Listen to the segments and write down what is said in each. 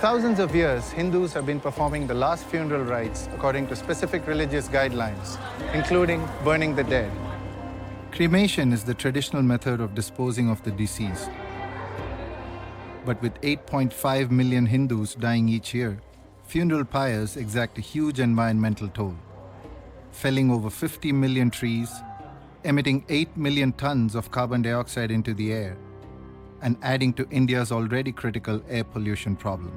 thousands of years, Hindus have been performing the last funeral rites according to specific religious guidelines, including burning the dead. Cremation is the traditional method of disposing of the deceased. But with 8.5 million Hindus dying each year, funeral pyres exact a huge environmental toll, felling over 50 million trees, emitting 8 million tons of carbon dioxide into the air, and adding to India's already critical air pollution problem.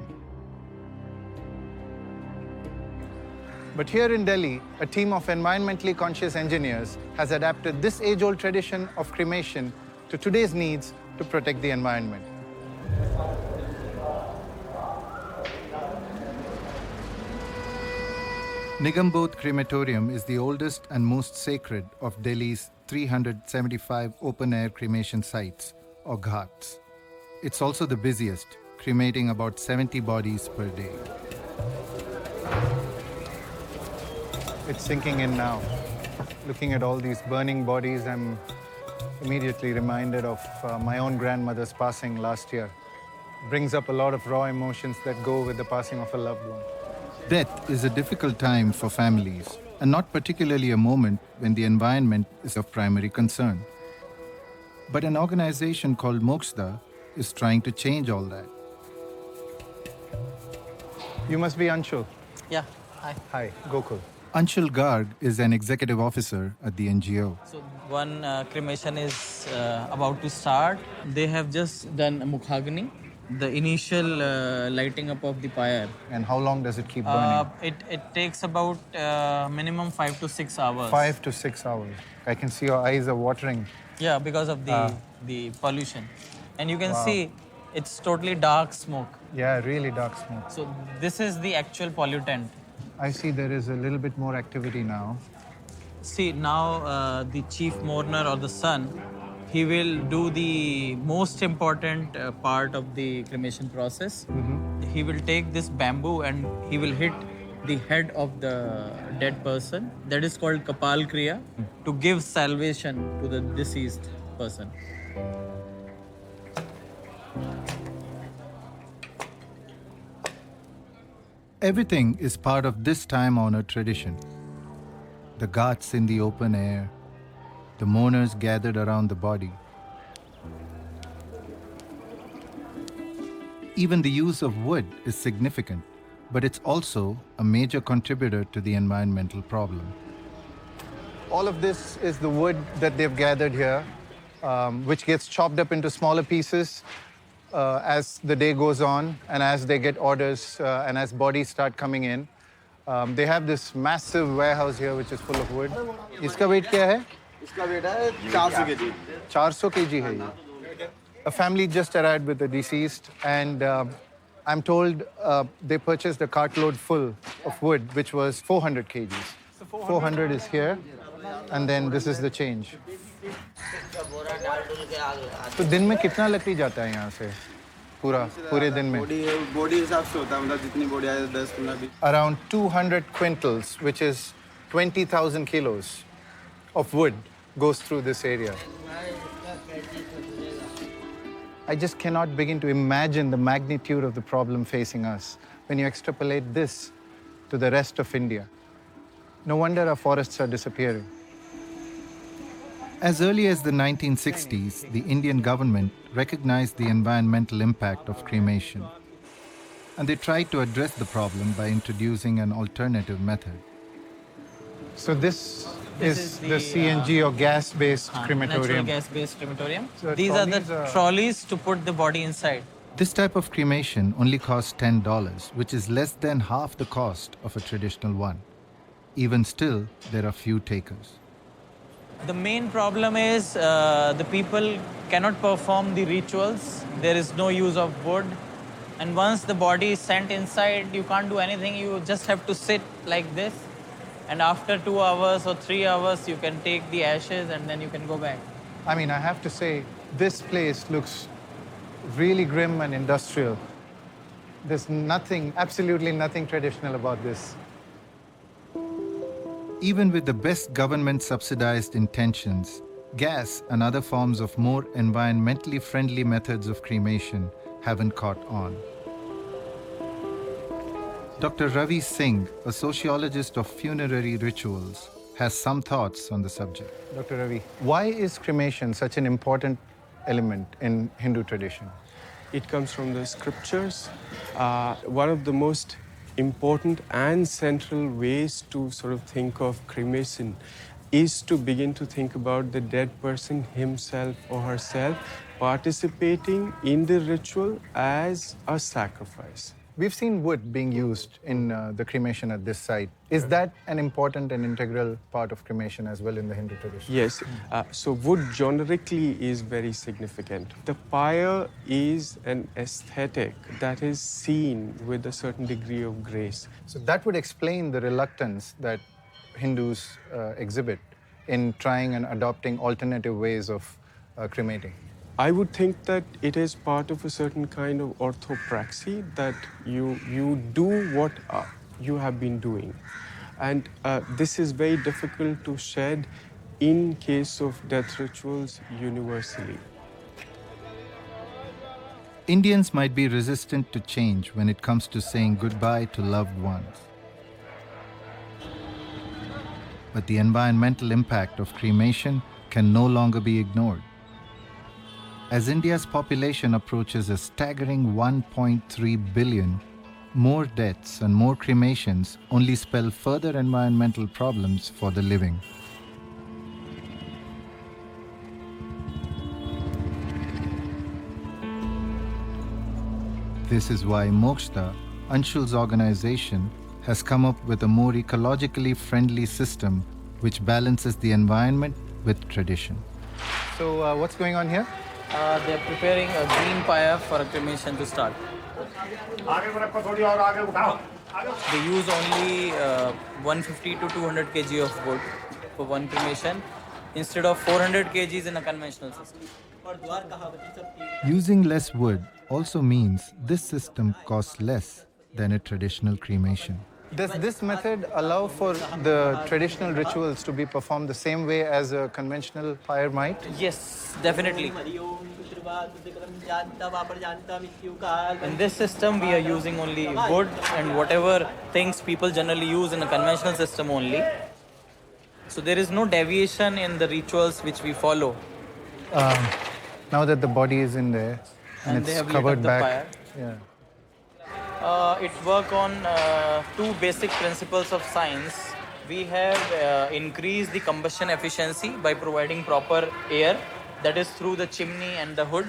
But here in Delhi, a team of environmentally conscious engineers has adapted this age-old tradition of cremation to today's needs to protect the environment. Nigambodh Crematorium is the oldest and most sacred of Delhi's 375 open-air cremation sites, or ghats. It's also the busiest, cremating about 70 bodies per day. It's sinking in now. Looking at all these burning bodies, I'm immediately reminded of my own grandmother's passing last year. Brings up a lot of raw emotions that go with the passing of a loved one. Death is a difficult time for families, and not particularly a moment when the environment is of primary concern. But an organization called Moksha is trying to change all that. You must be Anshul. Yeah, hi. Hi, Gokul. Anshul Garg is an executive officer at the NGO. So one cremation is about to start. They have just done Mukhagni, the initial lighting up of the pyre. And how long does it keep burning? It takes about minimum 5 to 6 hours. 5 to 6 hours. I can see your eyes are watering. Yeah, because of the pollution. And you can see it's totally dark smoke. Yeah, really dark smoke. So this is the actual pollutant. I see there is a little bit more activity now. See, now the chief mourner or the son, he will do the most important part of the cremation process. He will take this bamboo and he will hit the head of the dead person. That is called Kapal Kriya, to give salvation to the deceased person. Everything is part of this time-honored tradition. The ghats in the open air, the mourners gathered around the body. Even the use of wood is significant, but it's also a major contributor to the environmental problem. All of this is the wood that they've gathered here, which gets chopped up into smaller pieces as the day goes on and as they get orders and as bodies start coming in. They have this massive warehouse here which is full of wood. Iska weight kya hai? इसका wait है 400 kg. 400 kg hai ye. A family just arrived with the deceased, and I'm told they purchased a cartload full of wood, which was 400 kgs. 400 is here, and then this is the change. तो दिन में कितना लकड़ी जाता है यहाँ से? पूरे दिन में? बॉडी हिसाब से होता है, मतलब जितनी बॉडी आए 10-15 भी. Around 200 quintals, which is 20,000 kilos of wood goes through this area. I just cannot begin to imagine the magnitude of the problem facing us when you extrapolate this to the rest of India. No wonder our forests are disappearing. As early as the 1960s, the Indian government recognized the environmental impact of cremation, and they tried to address the problem by introducing an alternative method. So this is the CNG or gas-based crematorium. Natural gas-based crematorium. So These are the trolleys to put the body inside. This type of cremation only costs $10, which is less than half the cost of a traditional one. Even still, there are few takers. The main problem is the people cannot perform the rituals. There is no use of wood. And once the body is sent inside, you can't do anything. You just have to sit like this. And after 2 hours or 3 hours, you can take the ashes and then you can go back. I mean, I have to say, this place looks really grim and industrial. There's nothing, absolutely nothing traditional about this. Even with the best government-subsidized intentions, gas and other forms of more environmentally friendly methods of cremation haven't caught on. Dr. Ravi Singh, a sociologist of funerary rituals, has some thoughts on the subject. Dr. Ravi, why is cremation such an important element in Hindu tradition? It comes from the scriptures. One of the most important and central ways to sort of think of cremation is to begin to think about the dead person himself or herself participating in the ritual as a sacrifice. We've seen wood being used in the cremation at this site. Is that an important and integral part of cremation as well in the Hindu tradition? Yes, so wood generically is very significant. The pyre is an aesthetic that is seen with a certain degree of grace. So that would explain the reluctance that Hindus exhibit in trying and adopting alternative ways of cremating. I would think that it is part of a certain kind of orthopraxy that you do what you have been doing. And this is very difficult to shed in case of death rituals universally. Indians might be resistant to change when it comes to saying goodbye to loved ones. But the environmental impact of cremation can no longer be ignored. As India's population approaches a staggering 1.3 billion, more deaths and more cremations only spell further environmental problems for the living. This is why Mokshda, Anshul's organization, has come up with a more ecologically friendly system which balances the environment with tradition. So what's going on here? They are preparing a green pyre for a cremation to start. They use only 150 to 200 kg of wood for one cremation instead of 400 kgs in a conventional system. Using less wood also means this system costs less than a traditional cremation. Does this method allow for the traditional rituals to be performed the same way as a conventional pyre might? Yes, definitely. In this system, we are using only wood and whatever things people generally use in a conventional system only. So there is no deviation in the rituals which we follow. Now that the body is in there and they it's have lit covered up the back. pyre. Yeah. It works on two basic principles of science. We have increased the combustion efficiency by providing proper air, that is through the chimney and the hood.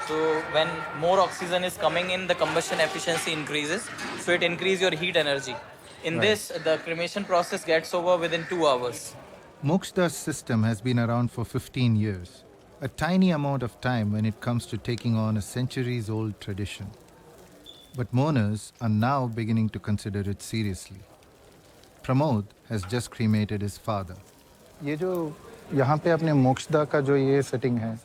So when more oxygen is coming in, the combustion efficiency increases. So it increases your heat energy. In this, the cremation process gets over within 2 hours. Mokshda's system has been around for 15 years, a tiny amount of time when it comes to taking on a centuries-old tradition. But mourners are now beginning to consider it seriously. Pramod has just cremated his father. ये जो यहाँ पे अपने मोक्षदा का जो ये setting है,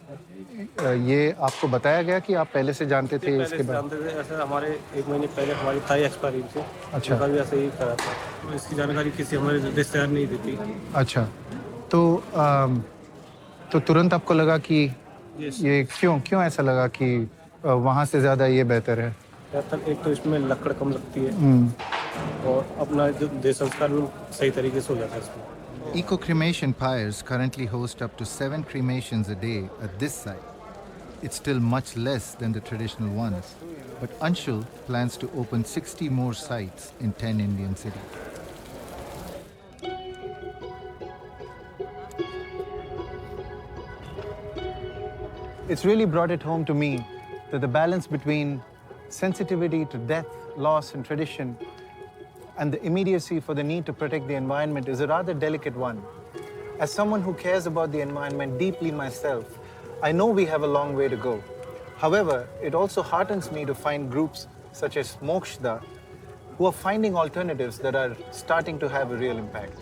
ये आपको बताया गया कि आप पहले से जानते थे इसके बारे में? जानते थे, ऐसे हमारे 1 महीने पहले हमारी ताई एक्सपायरी थी। अच्छा। उनका भी ऐसे ही करा था। तो इसकी जानकारी किसी हमारे रिश्तेदार ने नहीं दी थी। अच्छा, तो तुरंत आपको लगा कि ये क्यों ऐसा लगा कि वहाँ से ज़्यादा ये बेहतर है? एक तो इसमें लकड़ कम लगती है और अपना जो देह संस्कार भी सही तरीके से हो जाता है इसमें। Eco-cremation pyres currently host up to 7 cremations a day at this site. It's still much less than the traditional ones, but Anshul plans to open 60 more sites in 10 Indian cities. It's really brought it home to me that the balance between sensitivity to death, loss, and tradition, and the immediacy for the need to protect the environment is a rather delicate one. As someone who cares about the environment deeply myself, I know we have a long way to go. However, it also heartens me to find groups such as Mokshda who are finding alternatives that are starting to have a real impact.